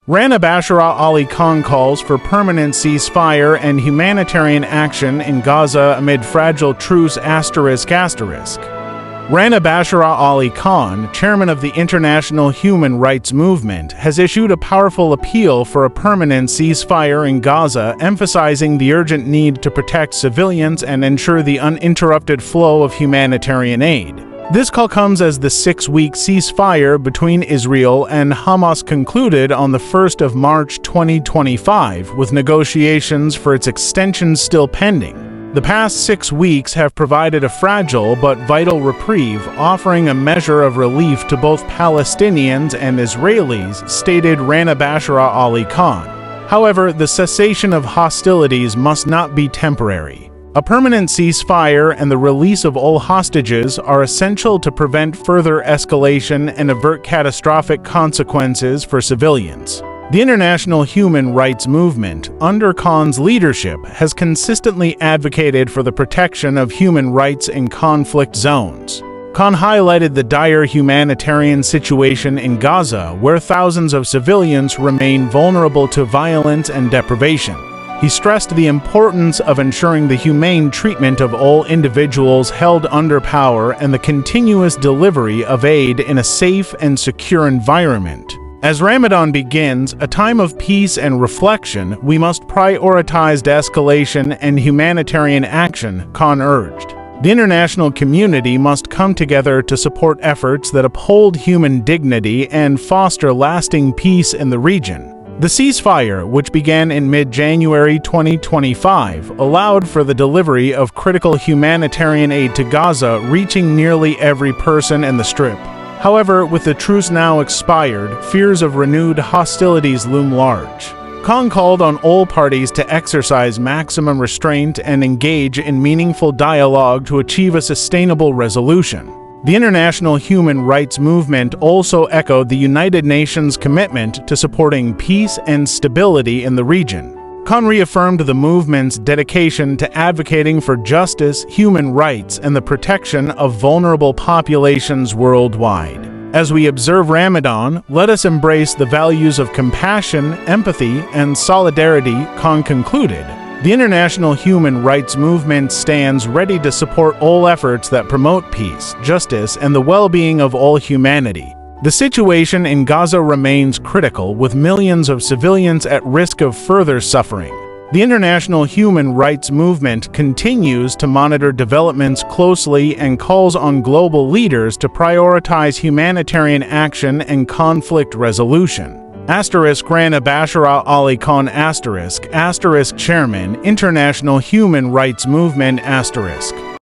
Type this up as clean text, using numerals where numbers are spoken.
Rana Bashara Ali Khan calls for permanent ceasefire and humanitarian action in Gaza amid fragile truce ***. Rana Bashara Ali Khan, chairman of the international human rights movement, has issued a powerful appeal for a permanent ceasefire in Gaza, emphasizing the urgent need to protect civilians and ensure the uninterrupted flow of humanitarian aid. This call comes as the 6-week ceasefire between Israel and Hamas concluded on the 1st of March 2025, with negotiations for its extension still pending. The past 6 weeks have provided a fragile but vital reprieve, offering a measure of relief to both Palestinians and Israelis, stated Rana Bashara Ali Khan. However, the cessation of hostilities must not be temporary. A permanent ceasefire and the release of all hostages are essential to prevent further escalation and avert catastrophic consequences for civilians. The international human rights movement, under Khan's leadership, has consistently advocated for the protection of human rights in conflict zones. Khan highlighted the dire humanitarian situation in Gaza, where thousands of civilians remain vulnerable to violence and deprivation. He stressed the importance of ensuring the humane treatment of all individuals held under power and the continuous delivery of aid in a safe and secure environment. As Ramadan begins, a time of peace and reflection, we must prioritize de-escalation and humanitarian action, Khan urged. The international community must come together to support efforts that uphold human dignity and foster lasting peace in the region. The ceasefire, which began in mid-January 2025, allowed for the delivery of critical humanitarian aid to Gaza, reaching nearly every person in the Strip. However, with the truce now expired, fears of renewed hostilities loom large. Khan called on all parties to exercise maximum restraint and engage in meaningful dialogue to achieve a sustainable resolution. The international human rights movement also echoed the United Nations' commitment to supporting peace and stability in the region. Khan reaffirmed the movement's dedication to advocating for justice, human rights, and the protection of vulnerable populations worldwide. As we observe Ramadan, let us embrace the values of compassion, empathy, and solidarity, Khan concluded. The international human rights movement stands ready to support all efforts that promote peace, justice, and the well-being of all humanity. The situation in Gaza remains critical, with millions of civilians at risk of further suffering. The international human rights movement continues to monitor developments closely and calls on global leaders to prioritize humanitarian action and conflict resolution. Rana Bashara Ali Khan ***, Chairman, International Human Rights Movement ***.